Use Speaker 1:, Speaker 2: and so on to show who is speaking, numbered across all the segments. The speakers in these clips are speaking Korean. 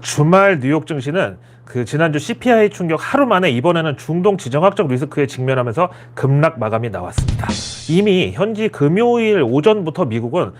Speaker 1: 주말 뉴욕 증시는 그 지난주 CPI 충격 하루 만에 이번에는 중동 지정학적 리스크에 직면하면서 급락 마감이 나왔습니다. 이미 현지 금요일 오전부터 미국은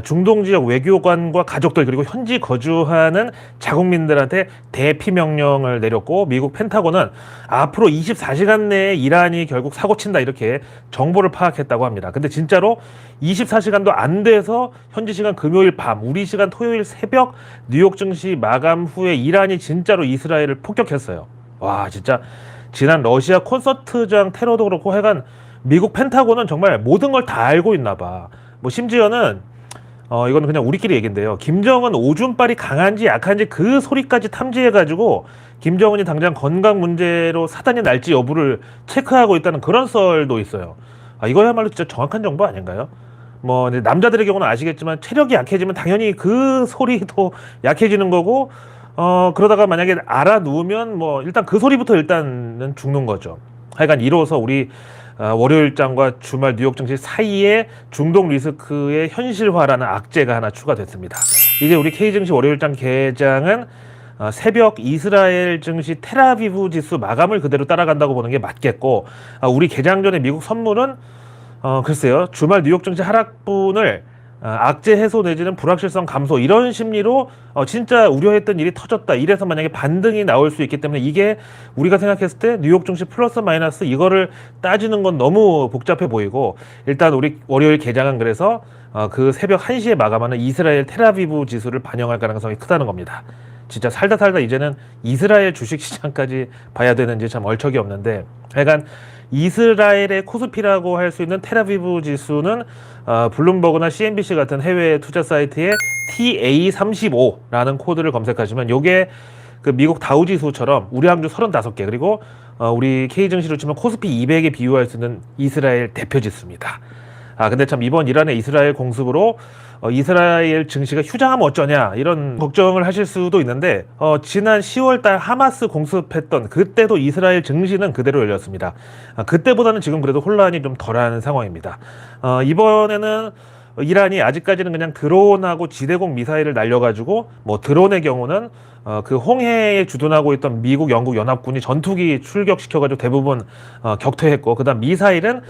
Speaker 1: 중동 지역 외교관과 가족들 그리고 현지 거주하는 자국민들한테 대피 명령을 내렸고, 미국 펜타곤은 앞으로 24시간 내에 이란이 결국 사고 친다 이렇게 정보를 파악했다고 합니다. 근데 진짜로 24시간도 안 돼서 현지 시간 금요일 밤, 우리 시간 토요일 새벽 뉴욕 증시 마감 후에 이란이 진짜로 이스라엘을 폭격했어요. 와, 진짜 지난 러시아 콘서트장 테러도 그렇고 하여간 미국 펜타곤은 정말 모든 걸 다 알고 있나 봐. 뭐 심지어는 이거는 그냥 우리끼리 얘긴데요. 김정은 오줌빨이 강한지 약한지 그 소리까지 탐지해가지고 김정은이 당장 건강 문제로 사단이 날지 여부를 체크하고 있다는 그런 썰도 있어요. 이거야말로 진짜 정확한 정보 아닌가요? 뭐 남자들의 경우는 아시겠지만 체력이 약해지면 당연히 그 소리도 약해지는 거고, 그러다가 만약에 알아 누우면 뭐 일단 그 소리부터 일단은 죽는 거죠. 하여간 이로써 우리 월요일장과 주말 뉴욕 증시 사이에 중동 리스크의 현실화라는 악재가 하나 추가됐습니다. 이제 우리 K증시 월요일장 개장은 새벽 이스라엘 증시 텔아비브 지수 마감을 그대로 따라간다고 보는 게 맞겠고, 우리 개장 전에 미국 선물은 글쎄요, 주말 뉴욕 증시 하락분을 악재 해소 내지는 불확실성 감소 이런 심리로 진짜 우려했던 일이 터졌다, 이래서 만약에 반등이 나올 수 있기 때문에 이게 우리가 생각했을 때 뉴욕 증시 플러스 마이너스 이거를 따지는 건 너무 복잡해 보이고, 일단 우리 월요일 개장은 그래서 그 새벽 1시에 마감하는 이스라엘 텔아비브 지수를 반영할 가능성이 크다는 겁니다. 진짜 살다 이제는 이스라엘 주식시장까지 봐야 되는지 참 얼척이 없는데, 하여간 이스라엘의 코스피라고 할 수 있는 텔아비브 지수는 블룸버그나 CNBC 같은 해외 투자 사이트에 TA35라는 코드를 검색하시면 요게 그 미국 다우지수처럼 우리 항주 35개 그리고 우리 K증시로 치면 코스피 200에 비유할 수 있는 이스라엘 대표 지수입니다. 근데 참 이번 이란의 이스라엘 공습으로 이스라엘 증시가 휴장하면 어쩌냐 이런 걱정을 하실 수도 있는데, 지난 10월달 하마스 공습했던 그때도 이스라엘 증시는 그대로 열렸습니다. 그때보다는 지금 그래도 혼란이 좀 덜한 상황입니다. 이번에는 이란이 아직까지는 그냥 드론하고 지대공 미사일을 날려가지고, 뭐 드론의 경우는 그 홍해에 주둔하고 있던 미국, 영국 연합군이 전투기 출격시켜가지고 대부분 격퇴했고, 그다음 미사일은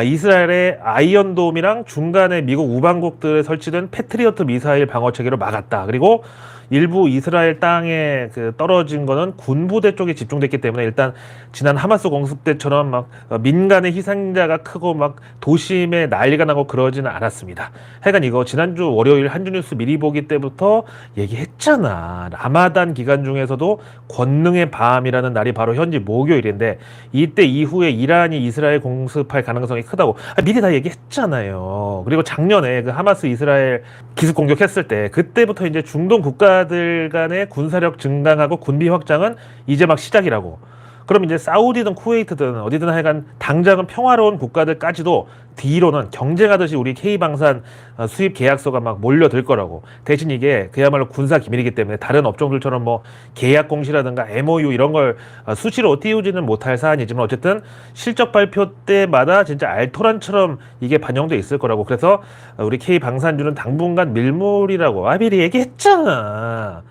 Speaker 1: 이스라엘의 아이언돔이랑 중간에 미국 우방국들에 설치된 패트리어트 미사일 방어 체계로 막았다. 그리고 일부 이스라엘 땅에 그 떨어진 거는 군부대 쪽에 집중됐기 때문에 일단 지난 하마스 공습 때처럼 막 민간의 희생자가 크고 막 도심에 난리가 나고 그러지는 않았습니다. 하여간 이거 지난주 월요일 한주뉴스 미리 보기 때부터 얘기했잖아. 라마단 기간 중에서도 권능의 밤이라는 날이 바로 현지 목요일인데, 이때 이후에 이란이 이스라엘 공습할 가능성이 크다고 미리 다 얘기했잖아요. 그리고 작년에 그 하마스 이스라엘 기습 공격했을 때 그때부터 이제 중동 국가들 간의 군사력 증강하고 군비 확장은 이제 막 시작이라고. 그럼 이제 사우디든 쿠웨이트든 어디든 하여간 당장은 평화로운 국가들까지도 뒤로는 경쟁하듯이 우리 K방산 수입 계약서가 막 몰려들 거라고. 대신 이게 그야말로 군사 기밀이기 때문에 다른 업종들처럼 뭐 계약 공시라든가 MOU 이런 걸 수시로 띄우지는 못할 사안이지만 어쨌든 실적 발표 때마다 진짜 알토란처럼 이게 반영돼 있을 거라고. 그래서 우리 K방산주는 당분간 밀물이라고 미리 얘기했잖아.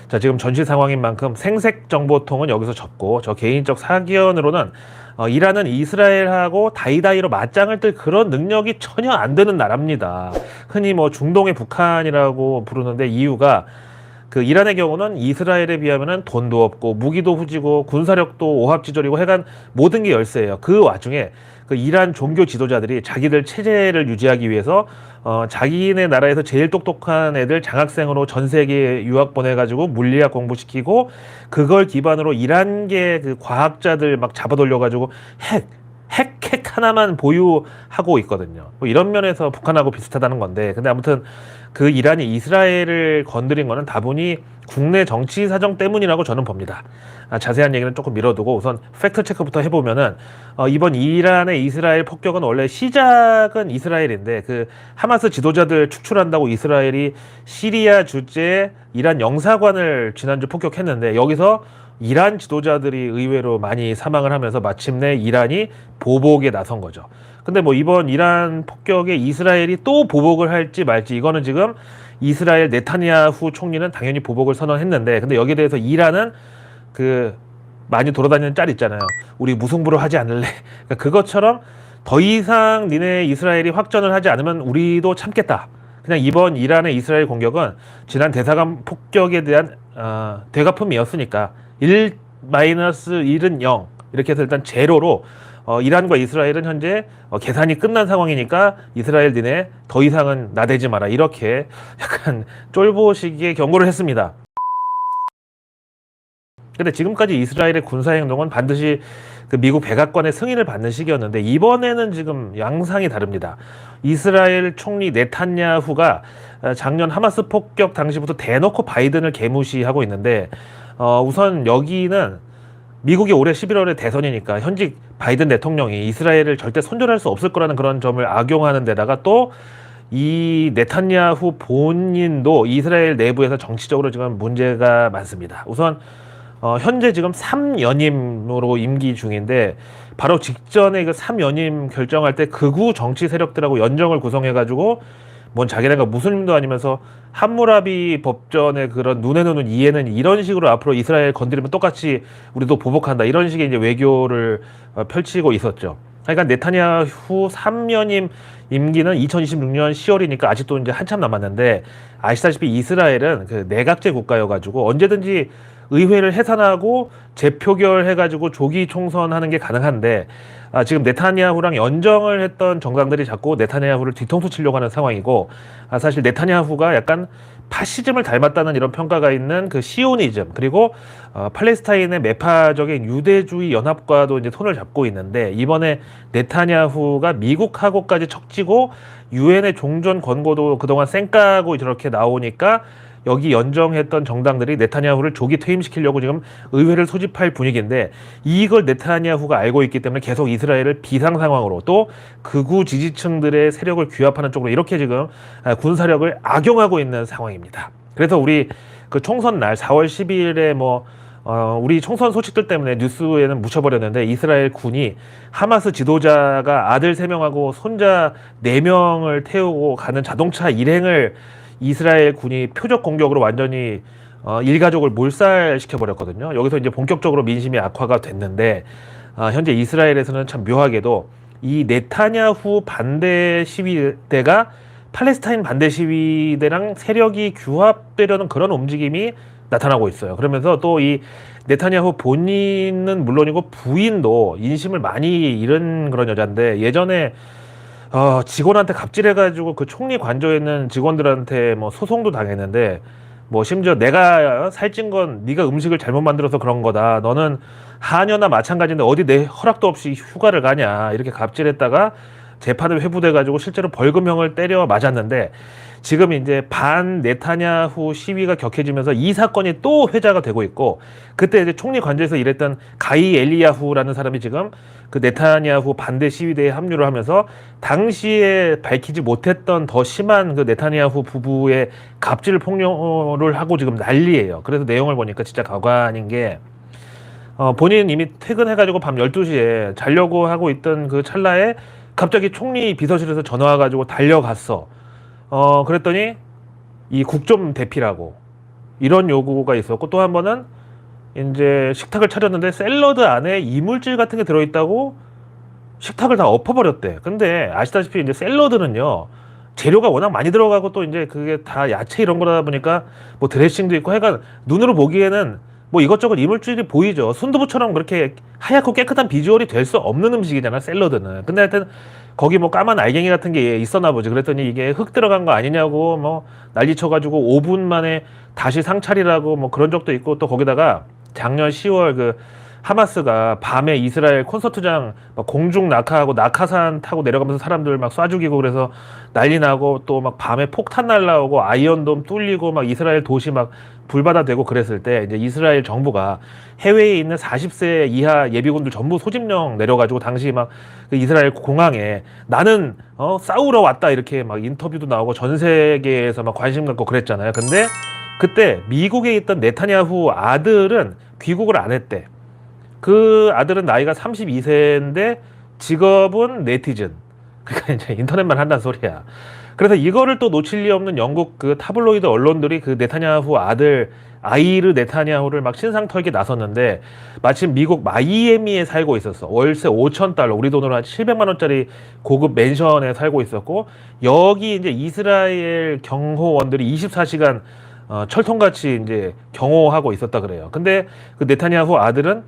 Speaker 1: 자, 지금 전시 상황인 만큼 생색 정보통은 여기서 접고, 저 개인적 사견으로는 이란은 이스라엘하고 다이다이로 맞짱을 뜰 그런 능력이 전혀 안 되는 나라입니다. 흔히 뭐 중동의 북한이라고 부르는데, 이유가 그 이란의 경우는 이스라엘에 비하면은 돈도 없고 무기도 후지고 군사력도 오합지졸이고 해간 모든 게 열세예요. 그 와중에 그 이란 종교 지도자들이 자기들 체제를 유지하기 위해서 자기네 나라에서 제일 똑똑한 애들 장학생으로 전 세계에 유학 보내가지고 물리학 공부시키고, 그걸 기반으로 이란계 그 과학자들 막 잡아돌려가지고 핵 하나만 보유하고 있거든요. 뭐 이런 면에서 북한하고 비슷하다는 건데, 근데 아무튼 그 이란이 이스라엘을 건드린 거는 다분히 국내 정치 사정 때문이라고 저는 봅니다. 자세한 얘기는 조금 미뤄두고 우선 팩트 체크부터 해보면은 이번 이란의 이스라엘 폭격은 원래 시작은 이스라엘인데, 그 하마스 지도자들 축출한다고 이스라엘이 시리아 주재에 이란 영사관을 지난주 폭격했는데, 여기서 이란 지도자들이 의외로 많이 사망을 하면서 마침내 이란이 보복에 나선 거죠. 근데 뭐 이번 이란 폭격에 이스라엘이 또 보복을 할지 말지, 이거는 지금 이스라엘 네타냐후 총리는 당연히 보복을 선언했는데, 근데 여기에 대해서 이란은 그 많이 돌아다니는 짤 있잖아요. 우리 무승부로 하지 않을래. 그러니까 그것처럼 더 이상 니네 이스라엘이 확전을 하지 않으면 우리도 참겠다. 그냥 이번 이란의 이스라엘 공격은 지난 대사관 폭격에 대한 되갚음이었으니까 1-1은 0 이렇게 해서 일단 제로로 이란과 이스라엘은 현재 계산이 끝난 상황이니까 이스라엘 니네 더 이상은 나대지 마라 이렇게 약간 쫄보시기에 경고를 했습니다. 근데 지금까지 이스라엘의 군사행동은 반드시 그 미국 백악관의 승인을 받는 시기였는데 이번에는 지금 양상이 다릅니다. 이스라엘 총리 네탄야후가 작년 하마스 폭격 당시부터 대놓고 바이든을 개무시하고 있는데 우선 여기는 미국이 올해 11월에 대선이니까 현직 바이든 대통령이 이스라엘을 절대 손절할 수 없을 거라는 그런 점을 악용하는 데다가 또 이 네탄야후 본인도 이스라엘 내부에서 정치적으로 지금 문제가 많습니다. 우선 현재 지금 3연임으로 임기 중인데 바로 직전에 그 3연임 결정할 때 극우 정치 세력들하고 연정을 구성해가지고 뭔 자기네가 무슬림도 아니면서 함무라비 법전의 그런 눈에는 눈 이해는 이런 식으로 앞으로 이스라엘 건드리면 똑같이 우리도 보복한다 이런 식의 이제 외교를 펼치고 있었죠. 그러니까 네타냐후 3연임 임기는 2026년 10월이니까 아직도 이제 한참 남았는데 아시다시피 이스라엘은 그 내각제 국가여가지고 언제든지 의회를 해산하고 재표결해가지고 조기 총선하는 게 가능한데 지금 네타냐후랑 연정을 했던 정당들이 자꾸 네타냐후를 뒤통수 치려고 하는 상황이고 사실 네타냐후가 약간 파시즘을 닮았다는 이런 평가가 있는 그 시오니즘 그리고 팔레스타인의 매파적인 유대주의 연합과도 이제 손을 잡고 있는데 이번에 네타냐후가 미국하고까지 척지고 유엔의 종전 권고도 그동안 쌩까고 저렇게 나오니까 여기 연정했던 정당들이 네타냐후를 조기 퇴임시키려고 지금 의회를 소집할 분위기인데 이걸 네타냐후가 알고 있기 때문에 계속 이스라엘을 비상 상황으로 또 극우 지지층들의 세력을 규합하는 쪽으로 이렇게 지금 군사력을 악용하고 있는 상황입니다. 그래서 우리 그 총선 날 4월 10일에 우리 총선 소식들 때문에 뉴스에는 묻혀버렸는데 이스라엘 군이 하마스 지도자가 아들 3명하고 손자 4명을 태우고 가는 자동차 일행을 이스라엘 군이 표적 공격으로 완전히 일가족을 몰살시켜버렸거든요. 여기서 이제 본격적으로 민심이 악화가 됐는데 현재 이스라엘에서는 참 묘하게도 이 네타냐후 반대 시위대가 팔레스타인 반대 시위대랑 세력이 규합되려는 그런 움직임이 나타나고 있어요. 그러면서 또 이 네타냐후 본인은 물론이고 부인도 인심을 많이 잃은 그런 여잔데 예전에 직원한테 갑질해가지고 그 총리 관저에 있는 직원들한테 소송도 당했는데 심지어 내가 살찐 건 네가 음식을 잘못 만들어서 그런 거다. 너는 하녀나 마찬가지인데 어디 내 허락도 없이 휴가를 가냐. 이렇게 갑질했다가 재판을 회부돼가지고 실제로 벌금형을 때려 맞았는데 지금 이제 반 네타냐후 시위가 격해지면서 이 사건이 또 회자가 되고 있고 그때 이제 총리 관저에서 일했던 가이 엘리야후라는 사람이 지금 그 네타냐후 반대 시위대에 합류를 하면서 당시에 밝히지 못했던 더 심한 그 네타냐후 부부의 갑질 폭로를 하고 지금 난리예요. 그래서 내용을 보니까 진짜 가관인 게 본인 이미 퇴근해가지고 밤 12시에 자려고 하고 있던 그 찰나에 갑자기 총리 비서실에서 전화 와가지고 달려갔어. 그랬더니 이 국 좀 대피라고 이런 요구가 있었고 또 한 번은 이제 식탁을 차렸는데 샐러드 안에 이물질 같은 게 들어있다고 식탁을 다 엎어버렸대. 근데 아시다시피 이제 샐러드는요 재료가 워낙 많이 들어가고 또 이제 그게 다 야채 이런 거다 보니까 드레싱도 있고 해가 눈으로 보기에는 이것저것 이물질이 보이죠. 순두부처럼 그렇게 하얗고 깨끗한 비주얼이 될 수 없는 음식이잖아 샐러드는. 근데 하여튼 거기 까만 알갱이 같은 게 있었나 보지. 그랬더니 이게 흙 들어간 거 아니냐고 난리 쳐가지고 5분 만에 다시 상차리라고 그런 적도 있고 또 거기다가 작년 10월 그 하마스가 밤에 이스라엘 콘서트장 공중 낙하하고 낙하산 타고 내려가면서 사람들 쏴 죽이고 그래서 난리 나고 또 밤에 폭탄 날라오고 아이언돔 뚫리고 이스라엘 도시 불바다 되고 그랬을 때 이제 이스라엘 정부가 해외에 있는 40세 이하 예비군들 전부 소집령 내려가지고 당시 그 이스라엘 공항에 나는 싸우러 왔다 이렇게 인터뷰도 나오고 전 세계에서 관심 갖고 그랬잖아요. 근데 그때 미국에 있던 네타냐후 아들은 귀국을 안 했대. 그 아들은 나이가 32세인데 직업은 네티즌. 그러니까 이제 인터넷만 한다는 소리야. 그래서 이거를 또 놓칠 리 없는 영국 그 타블로이드 언론들이 그 네타냐후 아들 아이르 네타냐후를 막 신상 털기 나섰는데, 마침 미국 마이애미에 살고 있었어. 월세 5,000달러, 우리 돈으로 한 700만 원짜리 고급 맨션에 살고 있었고, 여기 이제 이스라엘 경호원들이 24시간 철통같이 이제 경호하고 있었다 그래요. 근데 그 네타냐후 아들은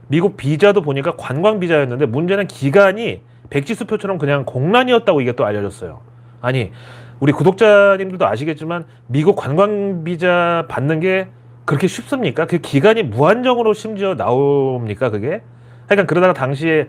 Speaker 1: 미국 비자도 보니까 관광 비자였는데, 문제는 기간이 백지수표처럼 그냥 공란이었다고 이게 또 알려졌어요. 아니, 우리 구독자님들도 아시겠지만 미국 관광 비자 받는 게 그렇게 쉽습니까? 그 기간이 무한정으로 심지어 나옵니까, 그게? 하여간 그러다가 당시에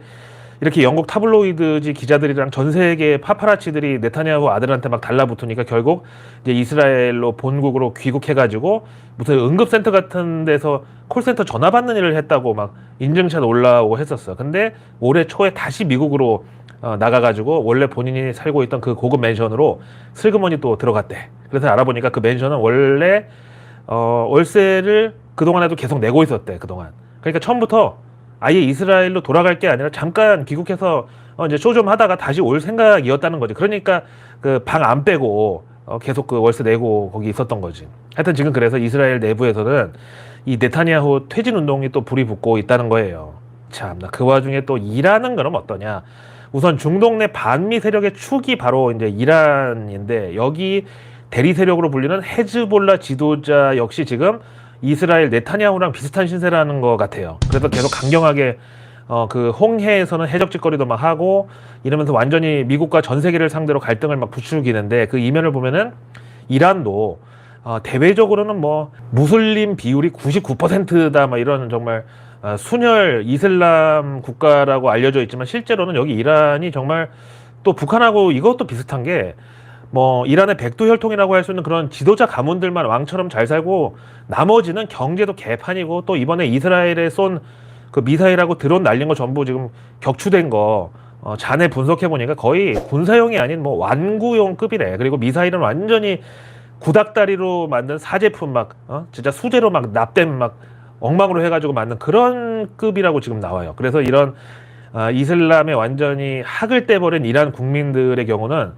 Speaker 1: 이렇게 영국 타블로이드지 기자들이랑 전 세계 파파라치들이 네타냐후 아들한테 막 달라붙으니까 결국 이제 이스라엘로 본국으로 귀국해가지고 무슨 응급센터 같은 데서 콜센터 전화 받는 일을 했다고 막 인증샷 올라오고 했었어. 근데 올해 초에 다시 미국으로 나가가지고 원래 본인이 살고 있던 그 고급 맨션으로 슬그머니 또 들어갔대. 그래서 알아보니까 그 맨션은 원래 월세를 그동안에도 계속 내고 있었대, 그동안. 그러니까 처음부터 아예 이스라엘로 돌아갈 게 아니라 잠깐 귀국해서 이제 쇼 좀 하다가 다시 올 생각이었다는 거지. 그러니까 그 방 안 빼고 계속 그 월세 내고 거기 있었던 거지. 하여튼 지금 그래서 이스라엘 내부에서는 이 네타냐후 퇴진 운동이 또 불이 붙고 있다는 거예요. 참나, 그 와중에 또 이란은 그럼 어떠냐? 우선 중동 내 반미 세력의 축이 바로 이제 이란인데, 여기 대리 세력으로 불리는 헤즈볼라 지도자 역시 지금 이스라엘 네타냐후랑 비슷한 신세라는 것 같아요. 그래서 계속 강경하게 그 홍해에서는 해적짓거리도 막 하고 이러면서 완전히 미국과 전 세계를 상대로 갈등을 막 부추기는데, 그 이면을 보면은 이란도 대외적으로는 뭐 무슬림 비율이 99%다 막 이런 정말 순혈 이슬람 국가라고 알려져 있지만, 실제로는 여기 이란이 정말 또 북한하고 이것도 비슷한 게, 뭐 이란의 백두 혈통이라고 할 수 있는 그런 지도자 가문들만 왕처럼 잘 살고 나머지는 경제도 개판이고, 또 이번에 이스라엘에 쏜 그 미사일하고 드론 날린 거 전부 지금 격추된 거 잔해 분석해 보니까 거의 군사용이 아닌 뭐 완구용급이래. 그리고 미사일은 완전히 구닥다리로 만든 사제품, 막 진짜 수제로 막 납땜 막 엉망으로 해가지고 만든 그런 급이라고 지금 나와요. 그래서 이런 이슬람에 완전히 학을 떼버린 이란 국민들의 경우는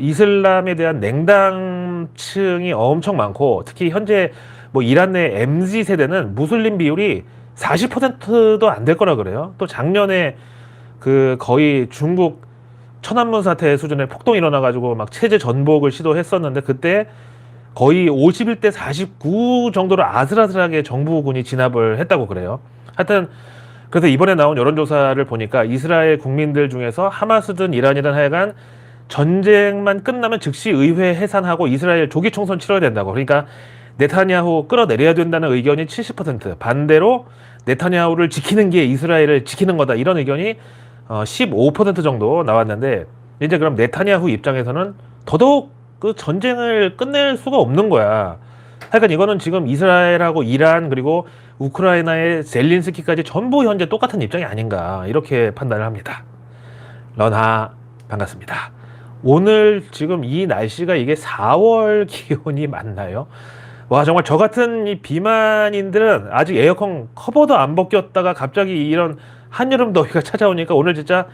Speaker 1: 이슬람에 대한 냉담층이 엄청 많고, 특히 현재 뭐 이란 내 MZ 세대는 무슬림 비율이 40%도 안 될 거라 그래요. 또 작년에 그 거의 중국 천안문 사태 수준의 폭동이 일어나가지고 막 체제 전복을 시도했었는데, 그때 거의 51대 49 정도로 아슬아슬하게 정부군이 진압을 했다고 그래요. 하여튼 그래서 이번에 나온 여론조사를 보니까 이스라엘 국민들 중에서 하마스든 이란이든 하여간 전쟁만 끝나면 즉시 의회 해산하고 이스라엘 조기 총선 치러야 된다고. 그러니까 네타냐후 끌어내려야 된다는 의견이 70%, 반대로 네타냐후를 지키는 게 이스라엘을 지키는 거다, 이런 의견이 15% 정도 나왔는데, 이제 그럼 네타냐후 입장에서는 더더욱 그 전쟁을 끝낼 수가 없는 거야. 하여간 이거는 지금 이스라엘하고 이란 그리고 우크라이나의 젤린스키까지 전부 현재 똑같은 입장이 아닌가, 이렇게 판단을 합니다. 런하 반갑습니다. 오늘 지금 이 날씨가 이게 4월 기온이 맞나요? 와, 정말 저 같은 이 비만인들은 아직 에어컨 커버도 안 벗겼다가 갑자기 이런 한여름 더위가 찾아오니까 오늘 진짜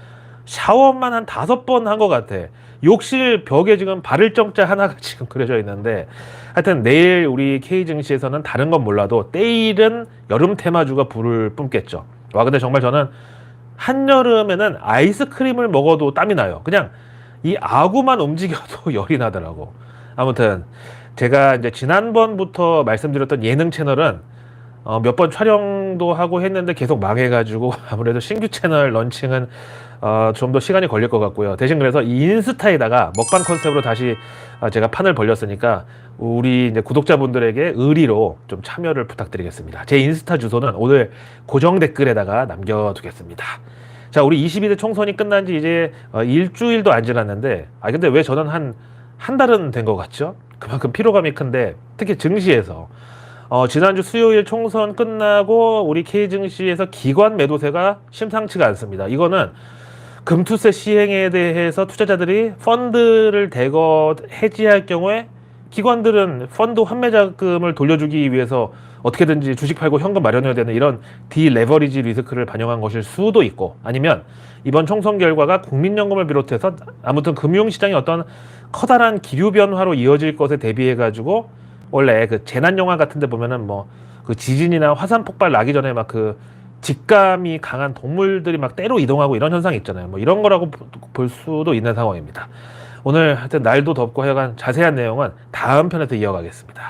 Speaker 1: 샤워만 한 5번 한 것 같아. 욕실 벽에 지금 바를 정자 하나가 지금 그려져 있는데, 하여튼 내일 우리 K증시에서는 다른 건 몰라도 때일은 여름 테마주가 불을 뿜겠죠. 와, 근데 정말 저는 한여름에는 아이스크림을 먹어도 땀이 나요. 그냥 이 아구만 움직여도 열이 나더라고. 아무튼 제가 이제 지난번부터 말씀드렸던 예능 채널은 몇 번 촬영도 하고 했는데 계속 망해가지고 아무래도 신규 채널 런칭은 좀 더 시간이 걸릴 것 같고요. 대신 그래서 이 인스타에다가 먹방 컨셉으로 다시 제가 판을 벌렸으니까 우리 이제 구독자분들에게 의리로 좀 참여를 부탁드리겠습니다. 제 인스타 주소는 오늘 고정 댓글에다가 남겨두겠습니다. 자, 우리 22대 총선이 끝난 지 이제 일주일도 안 지났는데, 근데 왜 저는 한 달은 된 것 같죠? 그만큼 피로감이 큰데, 특히 증시에서 지난주 수요일 총선 끝나고 우리 K증시에서 기관 매도세가 심상치가 않습니다. 이거는 금투세 시행에 대해서 투자자들이 펀드를 대거 해지할 경우에 기관들은 펀드 환매 자금을 돌려주기 위해서 어떻게든지 주식 팔고 현금 마련해야 되는 이런 디레버리지 리스크를 반영한 것일 수도 있고, 아니면 이번 총선 결과가 국민연금을 비롯해서 아무튼 금융시장의 어떤 커다란 기류 변화로 이어질 것에 대비해 가지고 원래 그 재난 영화 같은데 보면은 뭐 그 지진이나 화산 폭발 나기 전에 막 그 직감이 강한 동물들이 막 때로 이동하고 이런 현상이 있잖아요. 뭐 이런 거라고 볼 수도 있는 상황입니다. 오늘 하여튼 날도 덥고 하여간 자세한 내용은 다음 편에서 이어가겠습니다.